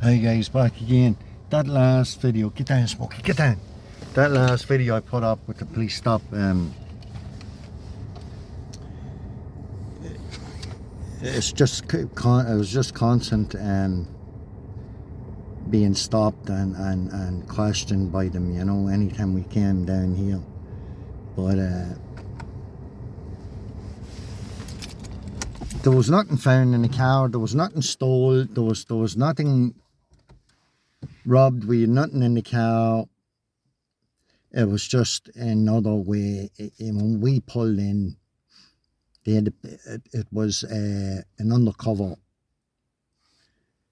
Hey guys, back again. That last video, get down Smokey, get down. That last video I put up with the police stop, it was just constant being stopped and questioned by them, you know, anytime we came down here. But there was nothing found in the car, there was nothing stolen, there was nothing robbed, we had nothing in the car. It was just another way. When we pulled in, it was an undercover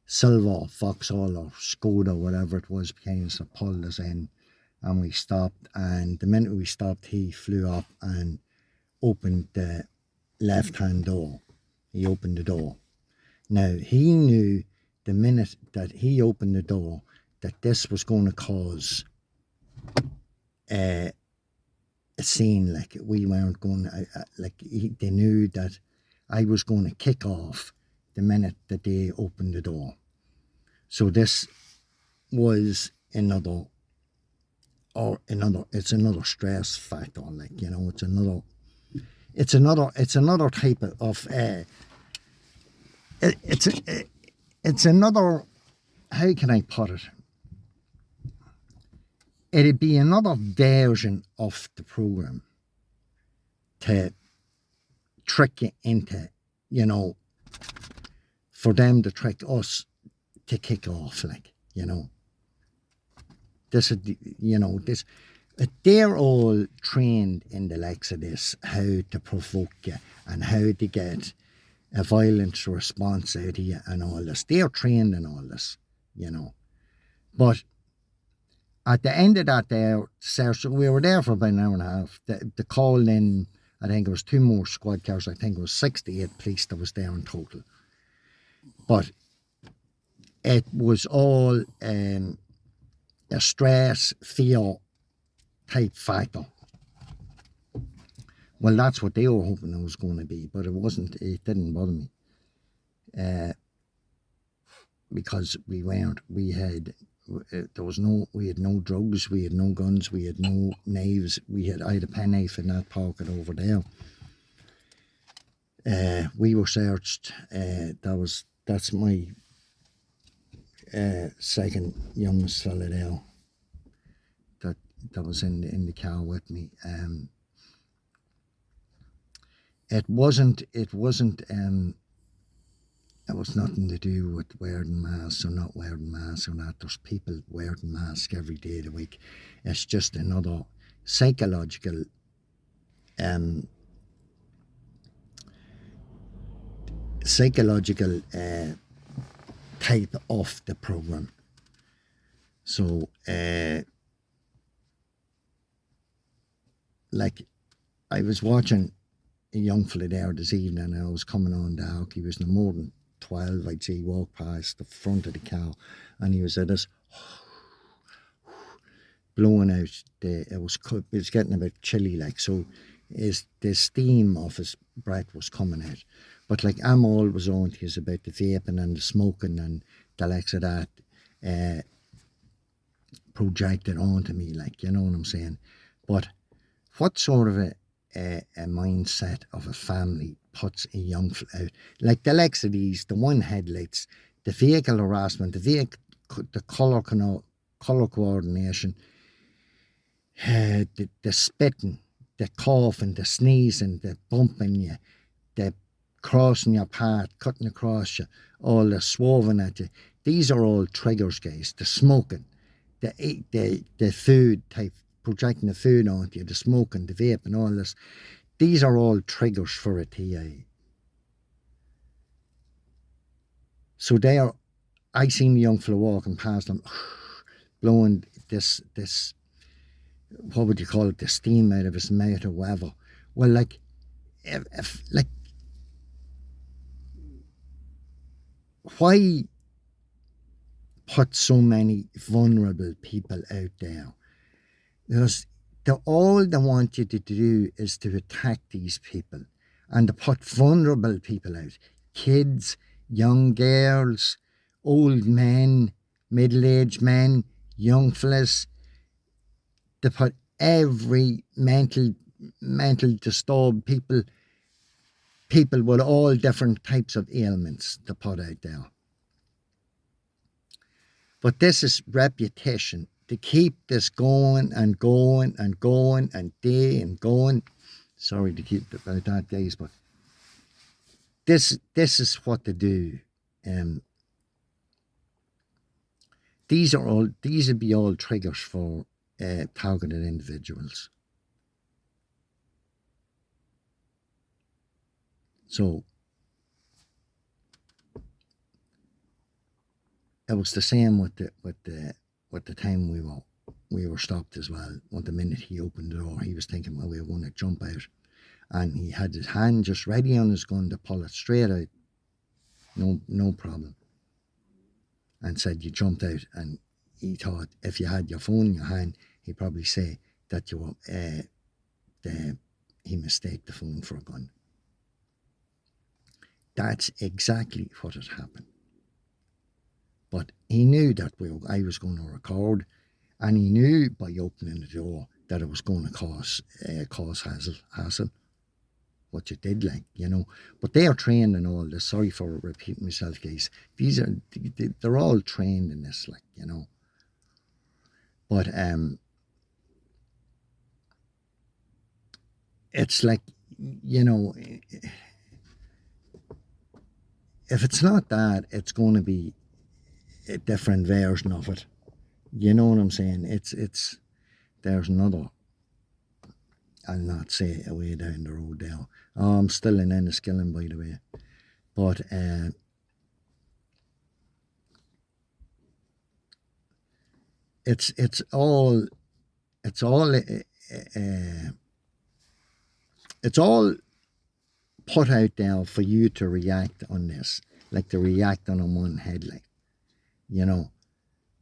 silver Vauxhall or Skoda, whatever it was, came to pulled us in, and we stopped. And the minute we stopped, he flew up and opened the left-hand door. He opened the door. Now, he knew the minute that he opened the door that this was going to cause a scene. Like, we weren't going to, they knew that I was going to kick off the minute that they opened the door. So this was another it's another stress factor, like, you know, it's another type of it's another, how can I put it? It'd be another version of the program to trick you into, you know, for them to trick us to kick off, like, you know. This is, you know, this, they're all trained in the likes of this, how to provoke you and how to get a violent response out of you and all this. They're trained in all this, you know. But at the end of that day, we were there for about an hour and a half. The call in, I think it was 2 more squad cars. I think it was 68 police that was there in total. But it was all a stress, fear type factor. Well, that's what they were hoping it was going to be, but it wasn't. It didn't bother me. Because we had no drugs, we had no guns, we had no knives. I had a penknife in that pocket over there. We were searched. That's my second youngest fella there that was in the car with me. It was nothing to do with wearing masks or not wearing masks or not. There's people wearing masks every day of the week. It's just another psychological type of the program. So like, I was watching a young fella there this evening, and I was coming on dark. He was no more than 12, I'd say. He walked past the front of the car and he was at us blowing out it was getting a bit chilly, like, so the steam of his breath was coming out. But like, I'm always on to you about the vaping and the smoking and the likes of that projected onto me, like, you know what I'm saying. But what sort of a mindset of a family puts a young out, like the likes of these, the one headlights, the vehicle harassment, the colour coordination, the spitting, the coughing, the sneezing, the bumping you, the crossing your path, cutting across you, all the swerving at you. These are all triggers, guys. The smoking, the food type, projecting the food onto you, the smoking, the vape and all this. These are all triggers for a TI. So I seen the young fella walking past them, blowing this, what would you call it, the steam out of his mouth or whatever. Well, like, why put so many vulnerable people out there? Because all they want you to do is to attack these people and to put vulnerable people out. Kids, young girls, old men, middle-aged men, young fellas. They put every mental disturbed people with all different types of ailments to put out there. But this is reputation to keep this going and going and going and day and going. Sorry to keep it about that days, but this is what they do. These would be all triggers for targeted individuals. So it was the same with the time we were stopped as well. When the minute he opened the door, he was thinking, well, we were going to jump out, and he had his hand just ready on his gun to pull it straight out. No problem. And said you jumped out, and he thought if you had your phone in your hand, he'd probably say that you were he mistaked the phone for a gun. That's exactly what had happened. But he knew that I was going to record, and he knew by opening the door that it was going to cause hassle. What you did, but they are trained in all this. Sorry for repeating myself, guys. They're all trained in this, But it's like, if it's not that, it's going to be a different version of it. You know what I'm saying? There's another. I'll not say away down the road there. I'm still in Enniskillen, by the way. But it's all put out there for you to react on this, like to react on one head,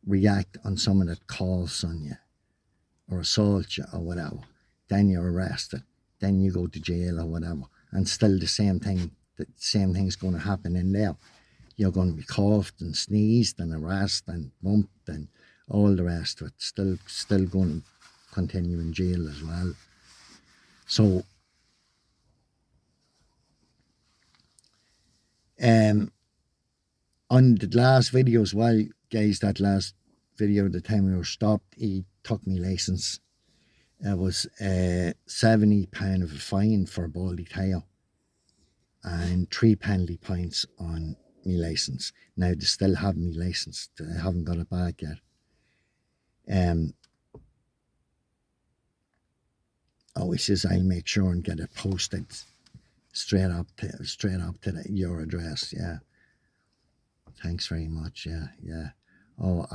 react on someone that calls on you or assaults you or whatever. Then you're arrested, then you go to jail or whatever, and still the same thing's going to happen in there. You're going to be coughed and sneezed and harassed and bumped and all the rest of it. Still going to continue in jail as well. So, on the last video as well, guys, that last video, the time we were stopped, he took me license. It was £70 of a fine for a baldy tyre and 3 penalty points on me license. Now they still have me license. I haven't got it back yet. He says I'll make sure and get it posted straight up to your address. Yeah. Thanks very much. Yeah. I'll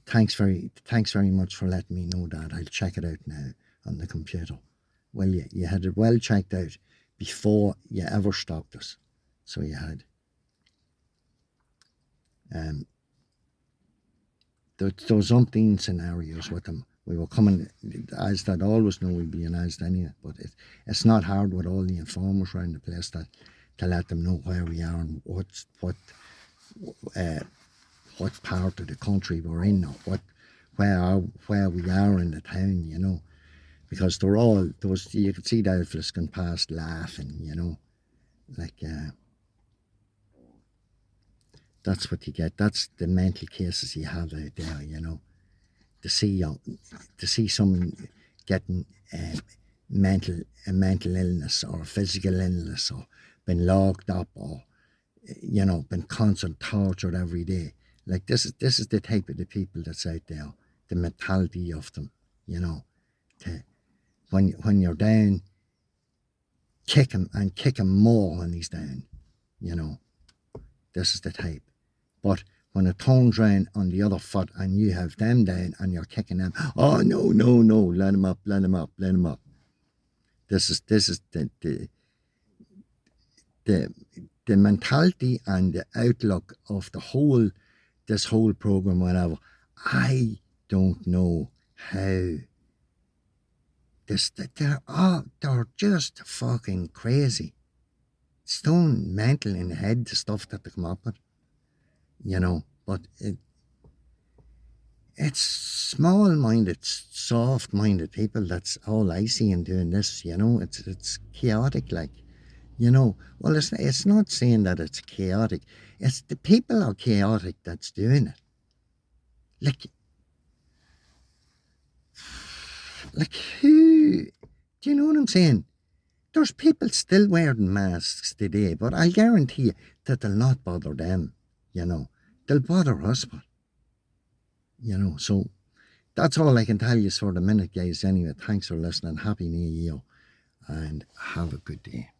thanks very much for letting me know that. I'll check it out now on the computer. Well, you had it well checked out before you ever stopped us. So you had. There was umpteen scenarios with them. We were coming, as that always know we'd be announced anyway, but it's not hard with all the informers around the place to let them know where we are and what part of the country we're in, or where we are in the town, because you could see the outfits going past laughing, that's what you get. That's the mental cases you have out there, to see someone getting a mental illness or physical illness, or been locked up, or been constant tortured every day. Like this is the type of the people that's out there, the mentality of them, when you're down, kick him more when he's down, this is the type. But when it turns round on the other foot and you have them down and you're kicking them, oh no, let him up. This is the mentality and the outlook of this whole program, whatever. I don't know how they're just fucking crazy. Stone mental in the head, the stuff that they come up with, but it's small-minded, soft-minded people. That's all I see in doing this. It's chaotic, like. Well, it's not saying that it's chaotic. It's the people are chaotic that's doing it. Like who? Do you know what I'm saying? There's people still wearing masks today, but I guarantee you that they'll not bother them. They'll bother us, but so that's all I can tell you for the minute, guys. Anyway, thanks for listening. Happy New Year, and have a good day.